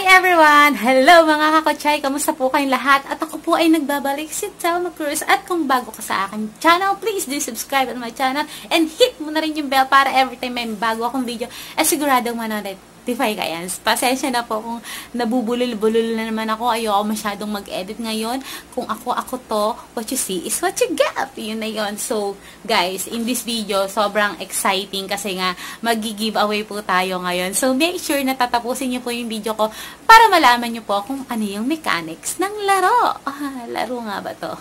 everyone! Hello mga kakochay! Kamusta po kayong lahat? At ako po ay nagbabalik si Thelma Cruz. At kung bago ka sa aking channel, please do subscribe on my channel and hit mo na rin yung bell para every time may bago akong video, siguradong manonotify ka yan. Pasensya na po kung nabubulol-bulol na naman ako. Ayoko masyadong mag-edit ngayon. Kung ako to, what you see is what you get. Yun na yun. So, guys, in this video, sobrang exciting kasi nga mag-giveaway po tayo ngayon. So, make sure na tatapusin niyo po yung video ko para malaman niyo po kung ano yung mechanics ng laro. Laro nga ba to?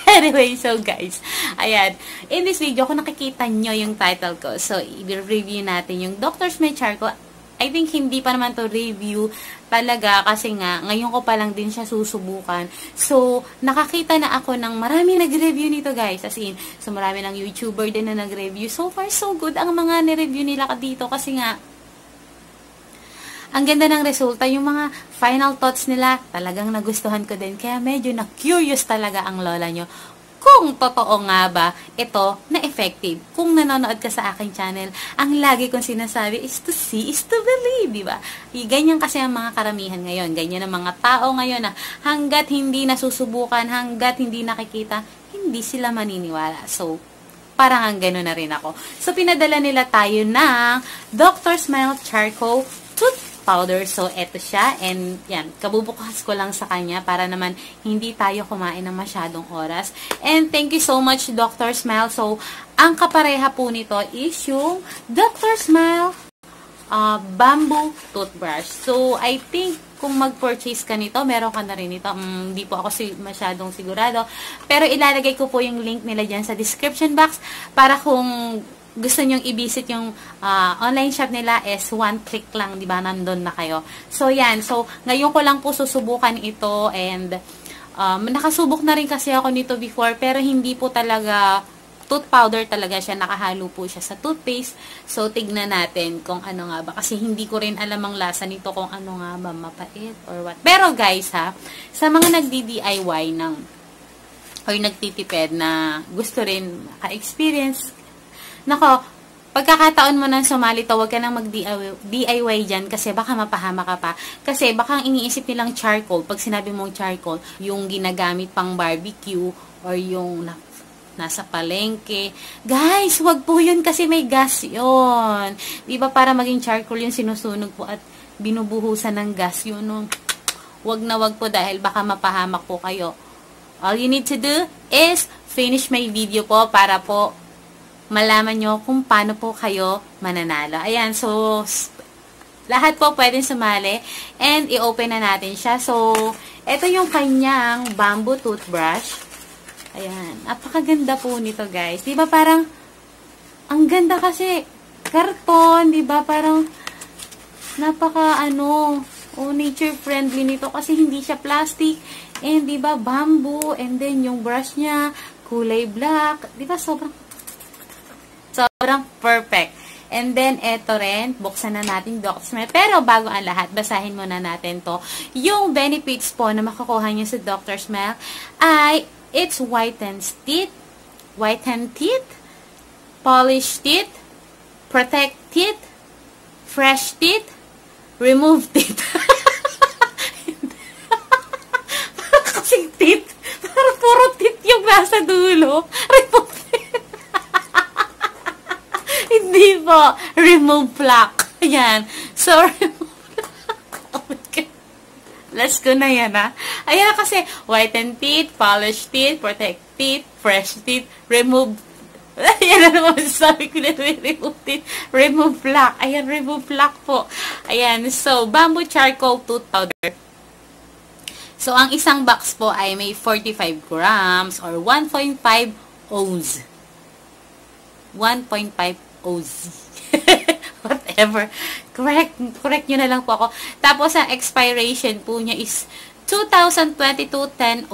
Anyway, so guys, ayan. In this video, kung nakikita nyo yung title ko, so, i-review natin yung Dr. Smile Charcoal. I think hindi pa naman to review talaga kasi nga, ngayon ko pa lang din siya susubukan. So, nakakita na ako ng marami nag-review nito guys. As in, so marami ng YouTuber din na nag-review. So far, so good ang mga nireview nila dito kasi nga, ang ganda ng resulta. Yung mga final thoughts nila, talagang nagustuhan ko din. Kaya medyo na-curious talaga ang lola nyo. Kung totoo nga ba ito na effective. Kung nanonood ka sa aking channel, ang lagi kong sinasabi is to see, is to believe, di ba? Ganyan kasi ang mga karamihan ngayon. Ganyan ang mga tao ngayon na hanggat hindi nasusubukan, hanggat hindi nakikita, hindi sila maniniwala. So, parang ang gano'n na rin ako. So, pinadala nila tayo ng Dr. Smile Charcoal Tooth Powder. So, eto siya. And, yan, kabubukas ko lang sa kanya para naman hindi tayo kumain ng masyadong oras. And, thank you so much, Dr. Smile. So, ang kapareha po nito is yung Dr. Smile Bamboo Toothbrush. So, I think, kung mag-purchase ka nito, meron ka na rin ito. Hindi po ako masyadong sigurado. Pero, ilalagay ko po yung link nila dyan sa description box para kung gusto nyong i-visit yung online shop nila is one click lang, di ba? Nandun na kayo. So, yan. So, ngayon ko lang po susubukan ito and nakasubok na rin kasi ako nito before pero hindi po talaga tooth powder talaga siya. Nakahalo po siya sa toothpaste. So, tignan natin kung ano nga ba. Kasi hindi ko rin alam ang lasa nito kung ano nga ba, mapait or what. Pero guys ha, sa mga nagdi-DIY or nagtitipid na gusto rin maka-experience, nako, pagkakataon mo nang sumali to, huwag ka nang mag-DIY dyan kasi baka mapahama ka pa. Kasi baka ang iniisip nilang charcoal, pag sinabi mong charcoal, yung ginagamit pang barbecue or yung nasa palengke. Guys, wag po yun kasi may gas yun. Diba para maging charcoal yung sinusunog po at binubuhusan ng gas yun. No? Wag na wag po dahil baka mapahamak po kayo. All you need to do is finish my video po para po malaman nyo kung paano po kayo mananalo. Ayan, so, lahat po pwedeng sumali and i-open na natin siya. So, ito yung kanyang bamboo toothbrush. Ayan, napakaganda po nito guys. Diba parang, ang ganda kasi, karton, diba parang, nature friendly nito kasi hindi siya plastic. And diba, bamboo, and then yung brush niya, kulay black. Diba, sobrang perfect. And then, eto rin, buksan na natin Dr. Smile. Pero bago ang lahat, basahin muna natin to. Yung benefits po na makukuha nyo sa Dr. Smile ay, it's whitens teeth, polish teeth, protect teeth, fresh teeth, remove teeth. Parang kasing teeth. Parang puro teeth yung nasa dulo. Remove teeth. Hindi po. Remove plaque. Ayan. So, remove plaque. Oh my God. Let's go na yan, ha? Ayan kasi, whiten teeth, polish teeth, protect teeth, fresh teeth, remove. Ayan na naman sabi ko na remove teeth, remove plaque. Ayan, remove plaque po. Ayan. So, bamboo charcoal tooth powder. So, ang isang box po ay may 45 grams or 1.5 oz. 1.5 oz. Whatever. Correct nyo na lang po ako. Tapos, ang expiration po niya is 2022-10-02.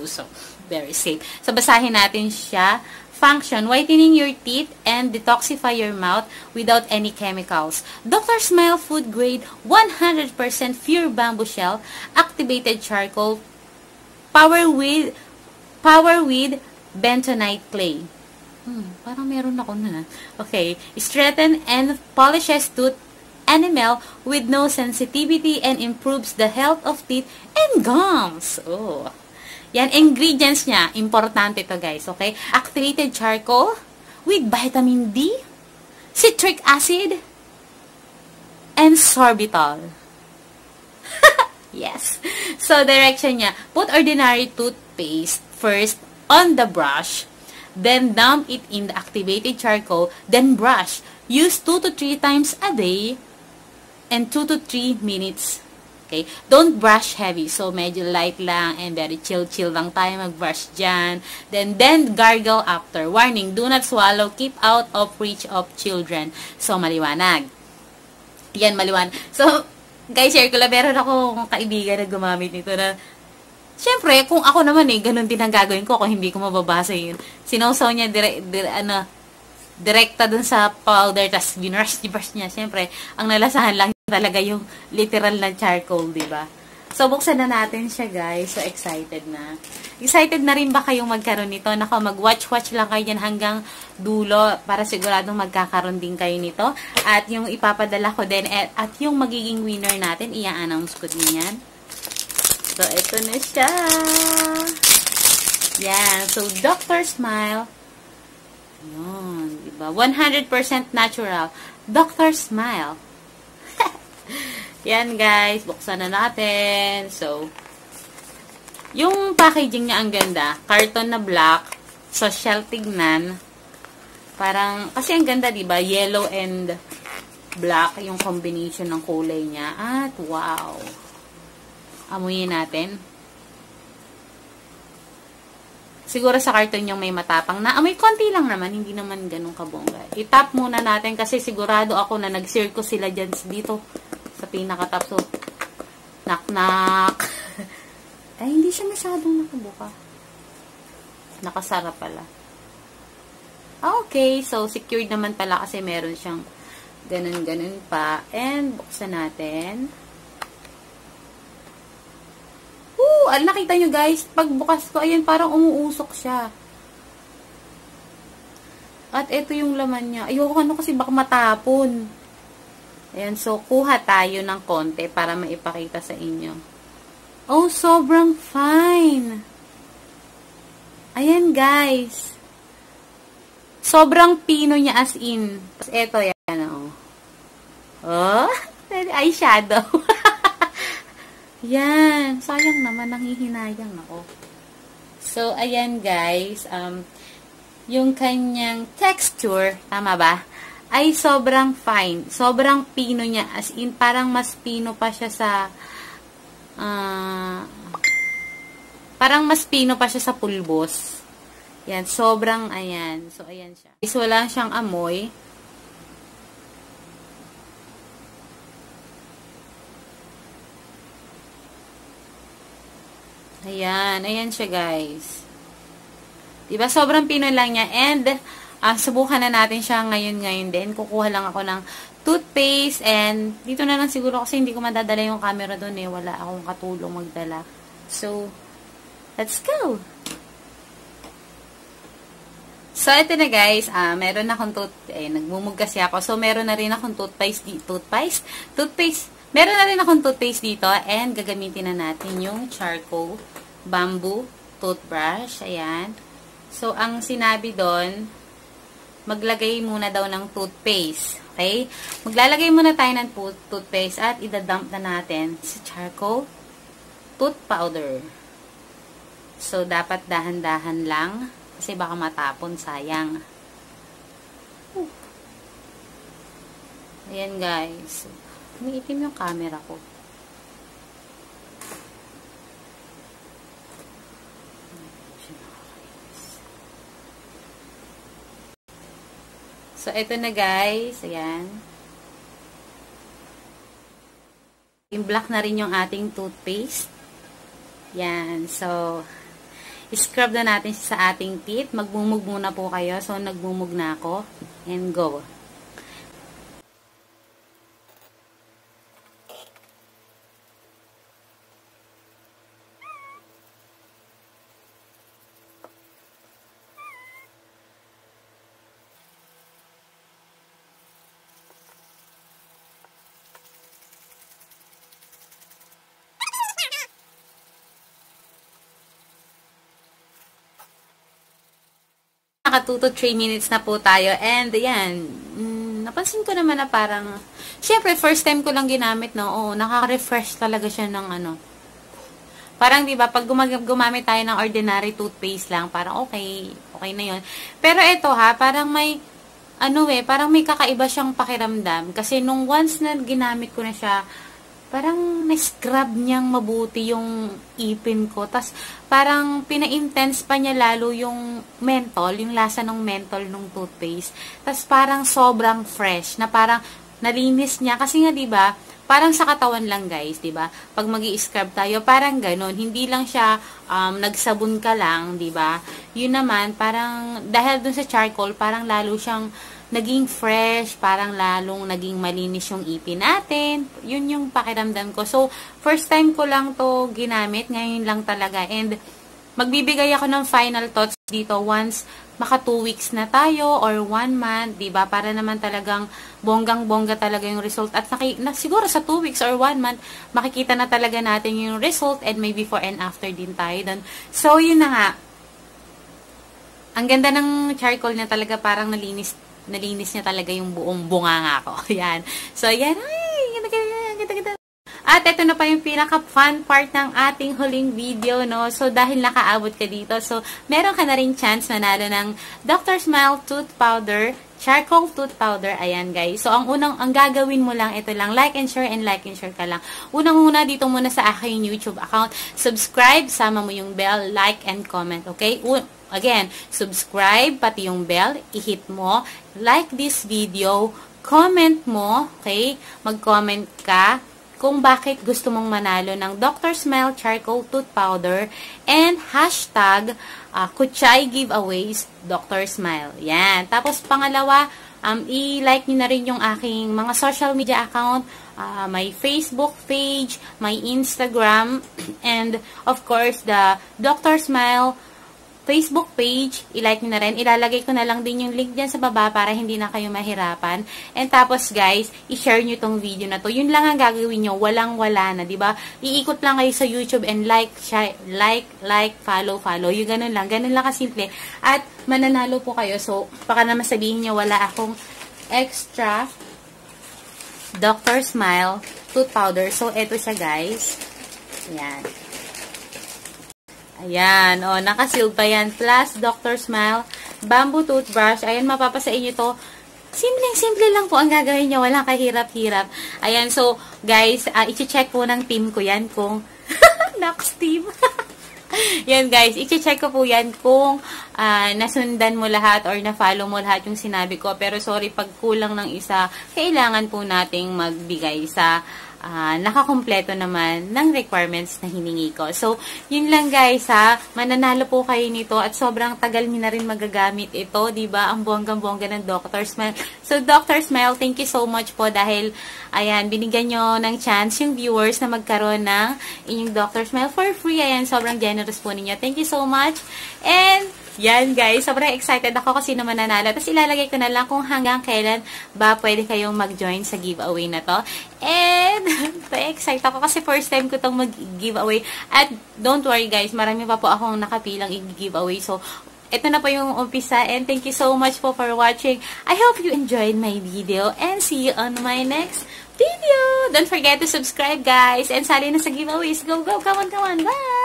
So, very safe. So, basahin natin siya. Function, whitening your teeth and detoxify your mouth without any chemicals. Dr. Smile Food Grade 100% pure bamboo shell, activated charcoal, power with bentonite clay. Parang meron ako na. Okay. Straighten and polishes enamel with no sensitivity and improves the health of teeth and gums. Oh. Yan, ingredients niya. Importante to guys, okay? Activated charcoal with vitamin D, citric acid, and sorbitol. Yes. So, direction niya. Put ordinary toothpaste first on the brush, then dump it in the activated charcoal, then brush. Use 2 to 3 times a day and 2 to 3 minutes. Okay? Don't brush heavy. So, medyo light lang and very chill lang tayo mag-brush dyan. Then gargle after. Warning, do not swallow. Keep out of reach of children. So, maliwanag. Yan, maliwanag. So, guys, share ko lang. Meron akong kaibigan na gumamit nito na, syempre, kung ako naman ganun din ang gagawin ko kung hindi ko mababasa yun. Sinawsaw niya direkta dun sa powder, tas binrush niya. Siyempre, ang nalasahan lang talaga yung literal na charcoal, diba? So, buksan na natin siya, guys. So, excited na. Excited na rin ba kayong magkaroon nito? Nako, mag-watch lang kayo yan hanggang dulo para siguradong magkakaroon din kayo nito. At yung ipapadala ko din, at yung magiging winner natin, i-announce ko din yan. So, ito na siya. Yan. So, Dr. Smile. Yun, diba? 100% natural. Dr. Smile. Yan, guys. Buksan na natin. So, yung packaging niya ang ganda. Carton na black. Social tignan. Parang, kasi ang ganda, diba? Yellow and black yung combination ng kulay niya. At, wow. Amuyin natin. Siguro sa carton yung may matapang na. Amoy konti lang naman. Hindi naman ganun kabongga. I-tap muna natin kasi sigurado ako na nag-circle sila dyan dito sa pinaka-top. So, knock. Ay, hindi siya masyadong nakabuka. Nakasara pala. Okay. So, secured naman pala kasi meron siyang ganun pa. And, buksan natin. Nakita nyo guys, pagbukas ko, ayan, parang umuusok siya. At ito yung laman niya. Ayoko kasi baka matapon. Ayan, so, kuha tayo ng konti para maipakita sa inyo. Oh, sobrang fine. Ayan guys. Sobrang pino niya as in. Tapos ito, yan, oh. Oh, eyeshadow. Yan. Sayang naman, nanghihinayang ako. So, ayan guys. Yung kanyang texture, tama ba? Ay sobrang fine. Sobrang pino niya. As in, parang mas pino pa siya sa parang mas pino pa siya sa pulbos. Yan. Sobrang, ayan. So, ayan siya. So, wala siyang amoy. Ayan. Ayan siya, guys. Diba? Sobrang pino lang niya. And, subukan na natin siya ngayon din. Kukuha lang ako ng toothpaste. And, dito na lang siguro kasi hindi ko madadala yung camera doon eh. Wala akong katulong magdala. So, let's go! So, ito na guys. Meron akong nagmumug kasi ako. So, meron na rin akong toothpaste. Meron na rin akong toothpaste dito. And, gagamitin na natin yung charcoal bamboo toothbrush. Ayan. So, ang sinabi doon, maglagay muna daw ng toothpaste. Okay? Maglalagay muna tayo ng toothpaste at idadump na natin sa charcoal tooth powder. So, dapat dahan-dahan lang kasi baka matapon, sayang. Ayan guys. Umiitim yung camera ko. So, ito na guys. Ayan. I-black na rin yung ating toothpaste. Yan. So, scrub na natin sa ating teeth. Magmumug muna po kayo. So, nagmumug na ako. And go. Naka 2 to 3 minutes na po tayo. And, ayan, napansin ko naman na parang, syempre, first time ko lang ginamit, no? Oo, nakaka-refresh talaga siya ng ano. Parang, di ba, pag gumamit tayo ng ordinary toothpaste lang, parang okay na yun. Pero ito ha, parang may, parang may kakaiba siyang pakiramdam. Kasi nung once na ginamit ko na siya, parang na-scrub niyang mabuti yung ipin ko. Tapos, parang pina-intense pa niya lalo yung menthol, yung lasa ng menthol ng toothpaste. Tapos, parang sobrang fresh, na parang nalinis niya. Kasi nga, diba, parang sa katawan lang, guys, diba? Pag magi-scrub tayo, parang ganun. Hindi lang siya nagsabon ka lang, diba? Yun naman, parang, dahil dun sa charcoal, parang lalo siyang naging fresh, parang lalong naging malinis yung ipin natin. Yun yung pakiramdam ko. So, first time ko lang to ginamit. Ngayon lang talaga. And, magbibigay ako ng final thoughts dito once maka 2 weeks na tayo or 1 month, diba? Para naman talagang bonggang-bongga talaga yung result. At siguro sa 2 weeks or 1 month, makikita na talaga natin yung result and may before and after din tayo dun. So, yun na nga. Ang ganda ng charcoal niya talaga, parang nalinis niya talaga yung buong bunganga ko. Ayan. So, ayan. Ay, ganda. At ito na pa yung pinaka-fun part ng ating huling video, no? So, dahil nakaabot ka dito, so, meron ka na rin chance manalo ng Dr. Smile Tooth Powder, Charcoal Tooth Powder. Ayan, guys. So, ang gagawin mo lang, ito lang, like and share ka lang. Unang-una, dito muna sa aking YouTube account, subscribe, sama mo yung bell, like, and comment, okay? Again, subscribe, pati yung bell, i-hit mo, like this video, comment mo, okay? Mag-comment ka kung bakit gusto mong manalo ng Dr. Smile Charcoal Tooth Powder and hashtag Kuchay Giveaways Dr. Smile. Yan. Tapos pangalawa, i-like nyo na rin yung aking mga social media account, my Facebook page, my Instagram, and of course, the Dr. Smile Facebook page, i-like nyo na rin. Ilalagay ko na lang din yung link dyan sa baba para hindi na kayo mahirapan. And tapos guys, i-share nyo tong video na to. Yun lang ang gagawin nyo. Walang-wala na, diba? Iikot lang kayo sa YouTube and like, follow. Yung ganun lang. Ganun lang kasimple. At mananalo po kayo. So, baka naman sabihin nyo, wala akong extra Dr. Smile Tooth Powder. So, eto siya guys. Ayan. Ayan, nakasealed pa yan. Plus, Dr. Smile, bamboo toothbrush. Ayan, mapapasa inyo to. Simple lang po ang gagawin nyo. Walang kahirap-hirap. Ayan, so, guys, i-check po ng team ko yan kung, next team. Yan, guys, i-check ko po yan kung nasundan mo lahat or na-follow mo lahat yung sinabi ko. Pero, sorry, pag kulang ng isa, kailangan po nating magbigay sa nakakumpleto naman ng requirements na hiningi ko. So, yun lang guys ha. Mananalo po kayo nito at sobrang tagal niyo na rin magagamit ito, diba? Ang bonggang-bongga ng Dr. Smile. So, Dr. Smile, thank you so much po dahil, ayan, binigyan nyo ng chance yung viewers na magkaroon ng inyong Dr. Smile for free. Ayan, sobrang generous po ninyo. Thank you so much. And, yan guys, sobrang excited ako kasi naman nanalo. Tapos ilalagay ko na lang kung hanggang kailan ba pwede kayong mag-join sa giveaway na to. And, excited ako kasi first time ko itong mag-giveaway. At don't worry guys, marami pa po akong nakapilang i-giveaway. So, ito na po yung umpisa. And thank you so much po for watching. I hope you enjoyed my video. And see you on my next video. Don't forget to subscribe guys. And sali na sa giveaways. Go, go, come on, come on. Bye!